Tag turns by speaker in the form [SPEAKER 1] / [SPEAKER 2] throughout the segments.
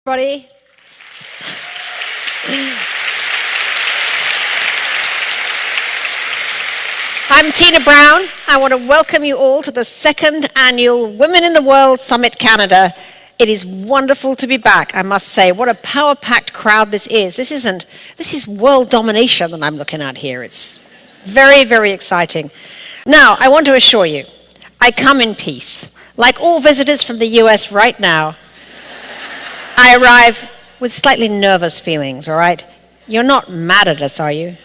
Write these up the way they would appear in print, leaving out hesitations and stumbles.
[SPEAKER 1] Everybody. I'm Tina Brown. I want to welcome you all to the second annual Women in the World Summit Canada. It is wonderful to be back, I must say. What a power-packed crowd this is. This is world domination that I'm looking at here. It's very, very exciting. Now, I want to assure you, I come in peace. Like all visitors from the US right now, I arrive with slightly nervous feelings, all right? You're not mad at us, are you?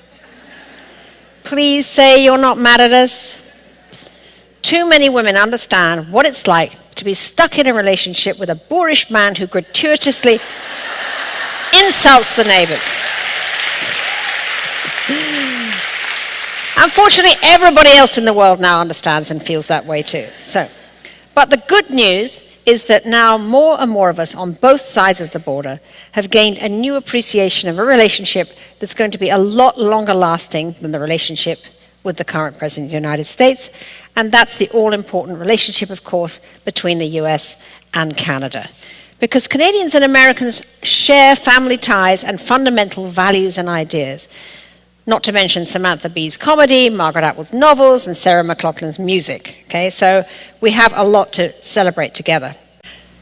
[SPEAKER 1] Please say you're not mad at us. Too many women understand what it's like to be stuck in a relationship with a boorish man who gratuitously insults the neighbors. Unfortunately, everybody else in the world now understands and feels that way too. But the good news is that now more and more of us on both sides of the border have gained a new appreciation of a relationship that's going to be a lot longer lasting than the relationship with the current President of the United States, and that's the all-important relationship, of course, between the US and Canada. Because Canadians and Americans share family ties and fundamental values and ideas, not to mention Samantha Bee's comedy, Margaret Atwood's novels, and Sarah McLachlan's music. Okay, so we have a lot to celebrate together.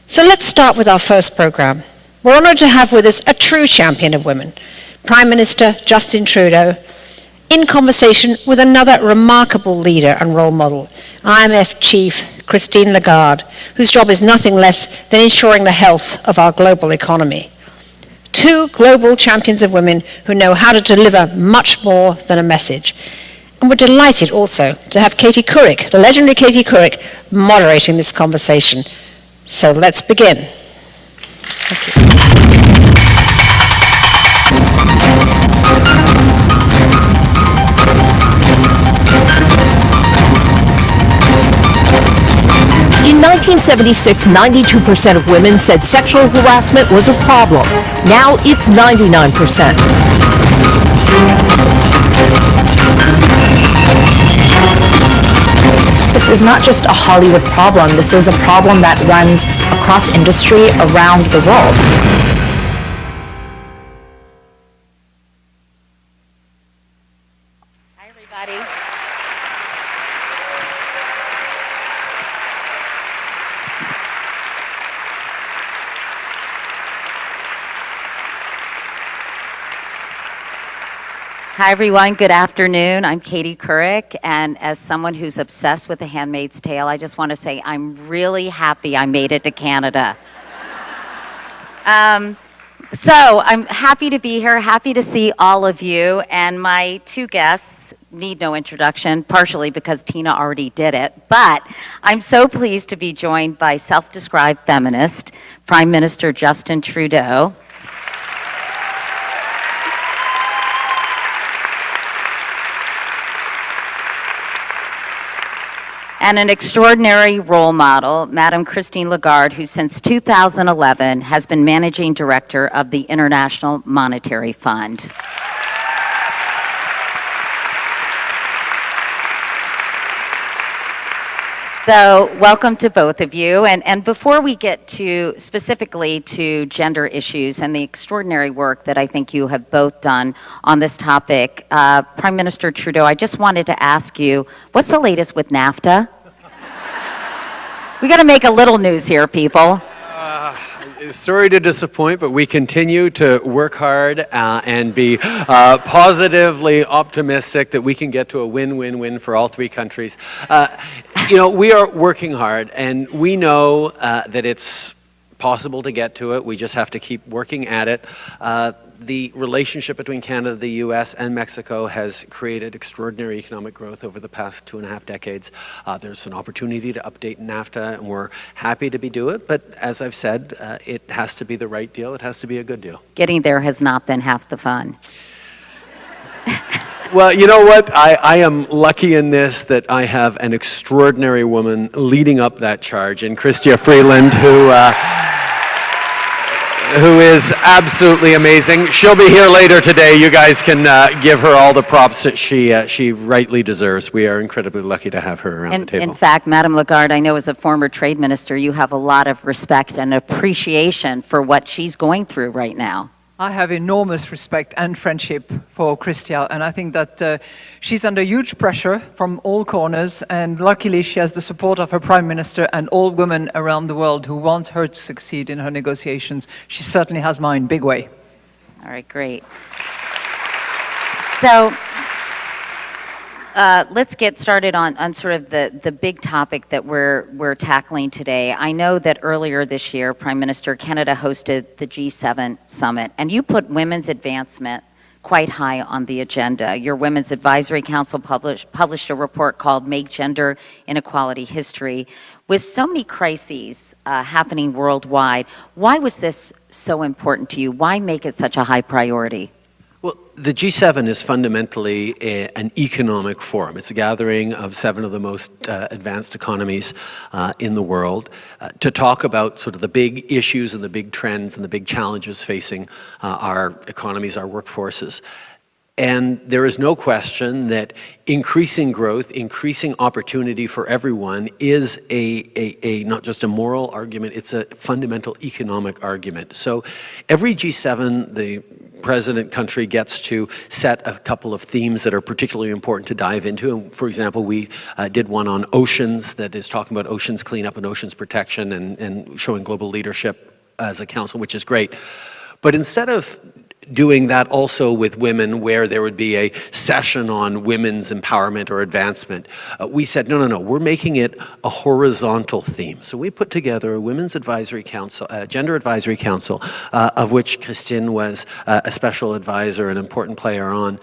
[SPEAKER 1] So let's start with our first program. We're honored to have with us a true champion of women, Prime Minister Justin Trudeau, in conversation with another remarkable leader and role model, IMF Chief Christine Lagarde, whose job is nothing less than ensuring the health of our global economy. Two global champions of women who know how to deliver much more than a message. And we're delighted also to have Katie Couric, the legendary Katie Couric, moderating this conversation. So let's begin. Thank you.
[SPEAKER 2] In 1976, 92% of women said sexual harassment was a problem. Now it's 99%.
[SPEAKER 3] This is not just a Hollywood problem. This is a problem that runs across industry around the world.
[SPEAKER 4] Hi, everybody. Hi, everyone. Good afternoon. I'm Katie Couric, and as someone who's obsessed with The Handmaid's Tale, I just want to say I'm really happy I made it to Canada. So I'm happy to be here, happy to see all of you, and my two guests need no introduction, partially because Tina already did it, but I'm so pleased to be joined by self-described feminist, Prime Minister Justin Trudeau, and an extraordinary role model, Madam Christine Lagarde, who since 2011 has been Managing Director of the International Monetary Fund. So welcome to both of you. And before we get to specifically to gender issues and the extraordinary work that I think you have both done on this topic, Prime Minister Trudeau, I just wanted to ask you, what's the latest with NAFTA? We got to make a little news here, people.
[SPEAKER 5] Sorry to disappoint, but we continue to work hard and be positively optimistic that we can get to a win-win-win for all three countries. We are working hard, and we know that it's possible to get to it. We just have to keep working at it. The relationship between Canada, the US, and Mexico has created extraordinary economic growth over the past 2.5 decades. There's an opportunity to update NAFTA, and we're happy to do it. But as I've said, it has to be the right deal. It has to be a good deal.
[SPEAKER 4] Getting there has not been half the fun.
[SPEAKER 5] Well, you know what? I am lucky in this that I have an extraordinary woman leading up that charge, in Chrystia Freeland, who who is absolutely amazing. She'll be here later today. You guys can give her all the props that she rightly deserves. We are incredibly lucky to have her around the table.
[SPEAKER 4] In fact, Madame Lagarde, I know as a former trade minister, you have a lot of respect and appreciation for what she's going through right now.
[SPEAKER 6] I have enormous respect and friendship for Chrystia, and I think that she's under huge pressure from all corners, and luckily she has the support of her Prime Minister and all women around the world who want her to succeed in her negotiations. She certainly has mine, big way.
[SPEAKER 4] All right, great. So let's get started on sort of the big topic that we're tackling today. I know that earlier this year, Prime Minister, Canada hosted the G7 summit, and you put women's advancement quite high on the agenda. Your Women's Advisory Council published a report called Make Gender Inequality History. With so many crises happening worldwide, why was this so important to you? Why make it such a high priority?
[SPEAKER 5] Well, the G7 is fundamentally an economic forum. It's a gathering of 7 of the most advanced economies in the world to talk about sort of the big issues and the big trends and the big challenges facing our economies, our workforces. And there is no question that increasing growth, increasing opportunity for everyone is a not just a moral argument, it's a fundamental economic argument. So every G7, the president country gets to set a couple of themes that are particularly important to dive into. And for example, we did one on oceans that is talking about oceans cleanup and oceans protection and showing global leadership as a council, which is great. But instead of doing that also with women, where there would be a session on women's empowerment or advancement, we said, no, we're making it a horizontal theme. So we put together a Women's Advisory Council, Gender Advisory Council, of which Christine was a special advisor, an important player on,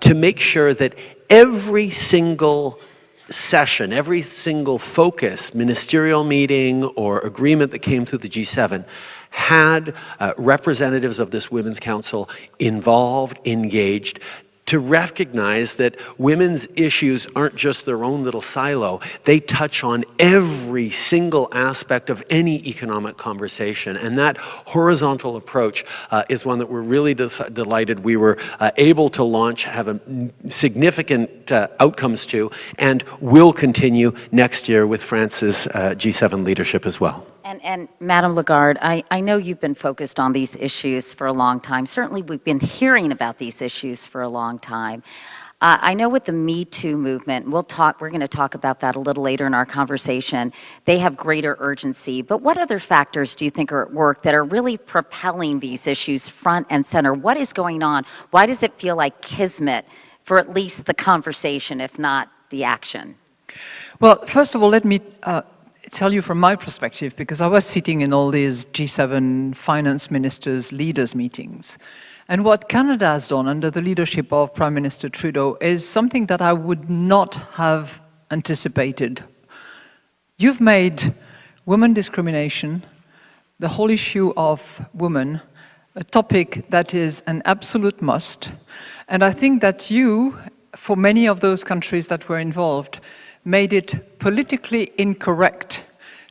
[SPEAKER 5] to make sure that every single session, every single focus, ministerial meeting or agreement that came through the G7 had representatives of this Women's Council involved, engaged, to recognize that women's issues aren't just their own little silo. They touch on every single aspect of any economic conversation. And that horizontal approach is one that we're really delighted we were able to launch, have a significant outcomes to, and will continue next year with France's G7 leadership as well.
[SPEAKER 4] And Madame Lagarde, I know you've been focused on these issues for a long time. Certainly we've been hearing about these issues for a long time. I know with the Me Too movement, we're going to talk about that a little later in our conversation, they have greater urgency. But what other factors do you think are at work that are really propelling these issues front and center? What is going on? Why does it feel like kismet for at least the conversation, if not the action?
[SPEAKER 6] Well, first of all, let me tell you from my perspective, because I was sitting in all these G7 finance ministers, leaders meetings. And what Canada has done under the leadership of Prime Minister Trudeau is something that I would not have anticipated. You've made women discrimination, the whole issue of women, a topic that is an absolute must. And I think that you, for many of those countries that were involved, made it politically incorrect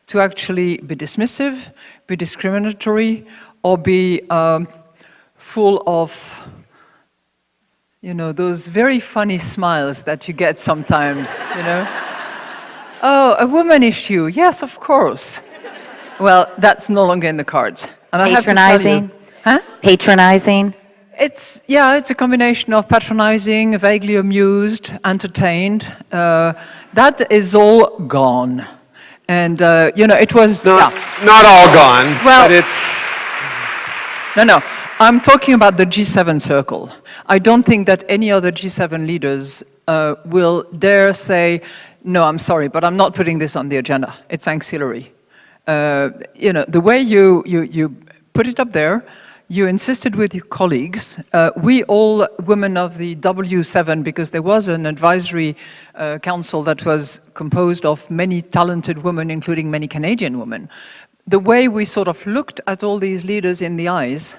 [SPEAKER 6] to actually be dismissive, be discriminatory, or be full of, those very funny smiles that you get sometimes, Oh, a woman issue, yes, of course. Well, that's no longer in the cards. And I have to tell you,
[SPEAKER 4] Patronizing?
[SPEAKER 6] It's a combination of patronizing, vaguely amused, entertained. That is all gone. And, it was...
[SPEAKER 5] Not all gone,
[SPEAKER 6] well,
[SPEAKER 5] but it's...
[SPEAKER 6] No. I'm talking about the G7 circle. I don't think that any other G7 leaders will dare say, no, I'm sorry, but I'm not putting this on the agenda. It's ancillary. The way you put it up there, you insisted with your colleagues, we all women of the W7, because there was an advisory council that was composed of many talented women, including many Canadian women. The way we sort of looked at all these leaders in the eyes,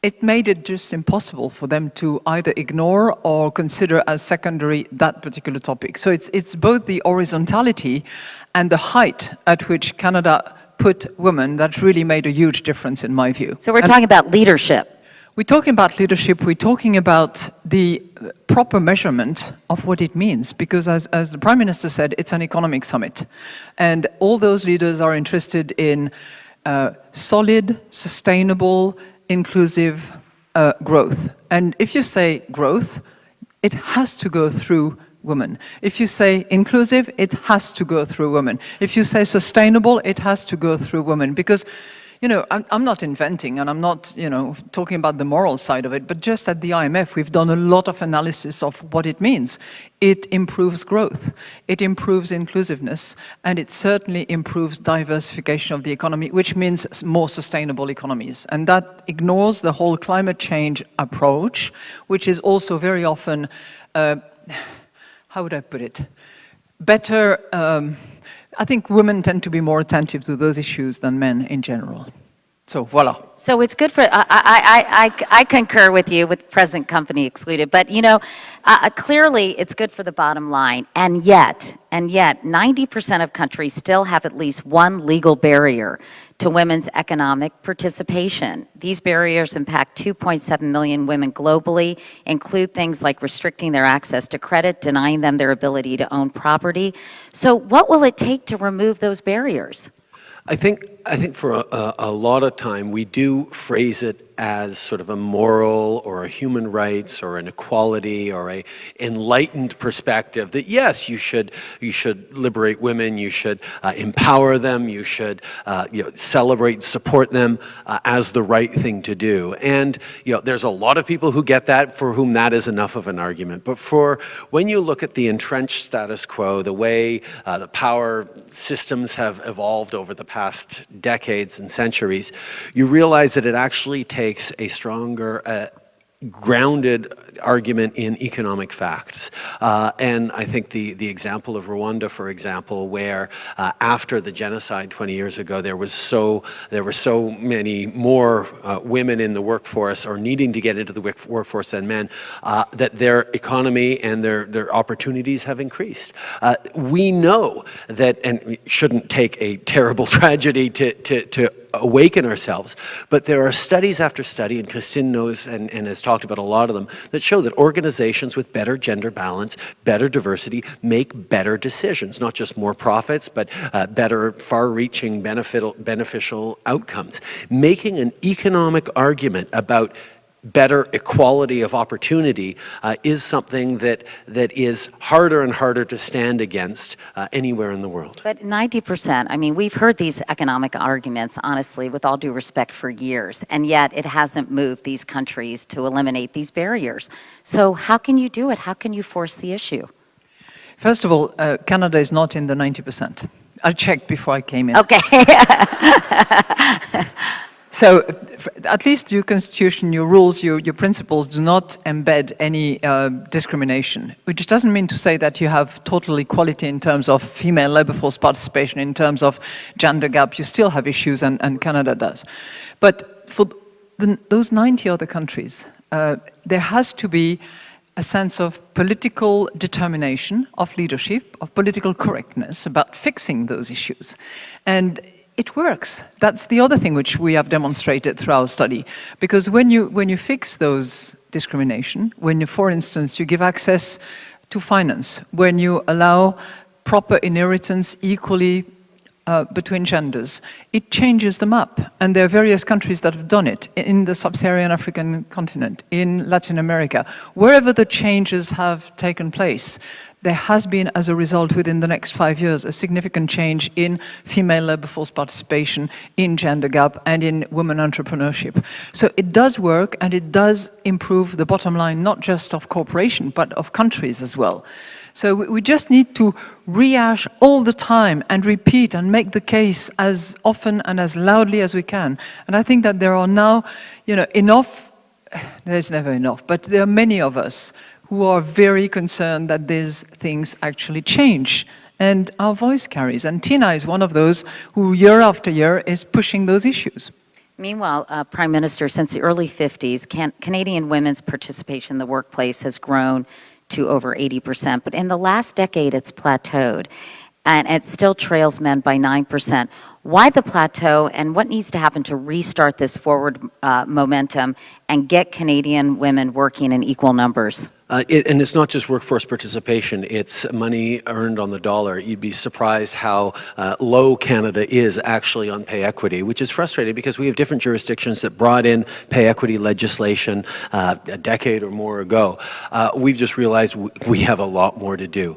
[SPEAKER 6] it made it just impossible for them to either ignore or consider as secondary that particular topic. So it's both the horizontality and the height at which Canada put women, that really made a huge difference in my view.
[SPEAKER 4] So we're talking about leadership.
[SPEAKER 6] We're talking about leadership, we're talking about the proper measurement of what it means, because as the Prime Minister said, it's an economic summit. And all those leaders are interested in solid, sustainable, inclusive growth. And if you say growth, it has to go through women. If you say inclusive, it has to go through women. If you say sustainable, it has to go through women. Because, you know, I'm not inventing, and I'm not, you know, talking about the moral side of it, but just at the IMF, we've done a lot of analysis of what it means. It improves growth, it improves inclusiveness, and it certainly improves diversification of the economy, which means more sustainable economies. And that ignores the whole climate change approach, which is also very often, how would I put it? Better, I think women tend to be more attentive to those issues than men in general. So, voila.
[SPEAKER 4] So it's good for, I concur with you, with present company excluded, but you know, clearly it's good for the bottom line, and yet 90% of countries still have at least one legal barrier to women's economic participation. These barriers impact 2.7 million women globally, include things like restricting their access to credit, denying them their ability to own property. So what will it take to remove those barriers?
[SPEAKER 5] I think for a lot of time we do phrase it as sort of a moral or a human rights or an equality or a enlightened perspective that yes, you should liberate women, you should empower them, you should celebrate and support them as the right thing to do. And there's a lot of people who get that, for whom that is enough of an argument. But for when you look at the entrenched status quo, the way the power systems have evolved over the past decades and centuries, you realize that it actually takes a stronger, grounded argument in economic facts. And I think the example of Rwanda, for example, where after the genocide 20 years ago, there were so many more women in the workforce or needing to get into the workforce than men, that their economy and their opportunities have increased. We know that, and we shouldn't take a terrible tragedy to awaken ourselves, but there are studies after study, and Christine knows and has talked about a lot of them, that show that organizations with better gender balance, better diversity, make better decisions, not just more profits, but better, far-reaching, beneficial outcomes. Making an economic argument about better equality of opportunity is something that is harder and harder to stand against anywhere in the world.
[SPEAKER 4] But 90%, I mean, we've heard these economic arguments, honestly, with all due respect, for years, and yet it hasn't moved these countries to eliminate these barriers. So how can you do it? How can you force the issue?
[SPEAKER 6] First of all, Canada is not in the 90%. I checked before I came in.
[SPEAKER 4] Okay.
[SPEAKER 6] So, at least your constitution, your rules, your principles do not embed any discrimination, which doesn't mean to say that you have total equality in terms of female labor force participation, in terms of gender gap. You still have issues, and Canada does. But for those 90 other countries, there has to be a sense of political determination, of leadership, of political correctness about fixing those issues. And it works. That's the other thing which we have demonstrated through our study. Because when you fix those discrimination, when you, for instance, you give access to finance, when you allow proper inheritance equally between genders, it changes the map. And there are various countries that have done it in the sub-Saharan African continent, in Latin America. Wherever the changes have taken place, there has been, as a result, within the next 5 years, a significant change in female labor force participation, in gender gap, and in women entrepreneurship. So it does work, and it does improve the bottom line, not just of corporation, but of countries as well. So we just need to rehash all the time and repeat and make the case as often and as loudly as we can. And I think that there are now, enough, there's never enough, but there are many of us who are very concerned that these things actually change, and our voice carries. And Tina is one of those who, year after year, is pushing those issues.
[SPEAKER 4] Meanwhile, Prime Minister, since the early 50s, Canadian women's participation in the workplace has grown to over 80%, but in the last decade, it's plateaued. and it still trails men by 9%. Why the plateau, and what needs to happen to restart this forward momentum and get Canadian women working in equal numbers?
[SPEAKER 5] And it's not just workforce participation, it's money earned on the dollar. You'd be surprised how low Canada is actually on pay equity, which is frustrating because we have different jurisdictions that brought in pay equity legislation a decade or more ago. We've just realized we have a lot more to do.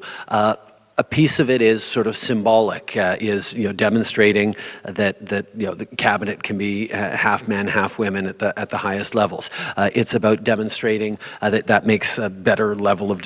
[SPEAKER 5] A piece of it is sort of symbolic, is demonstrating that the cabinet can be half men, half women at the highest levels. It's about demonstrating that makes a better level of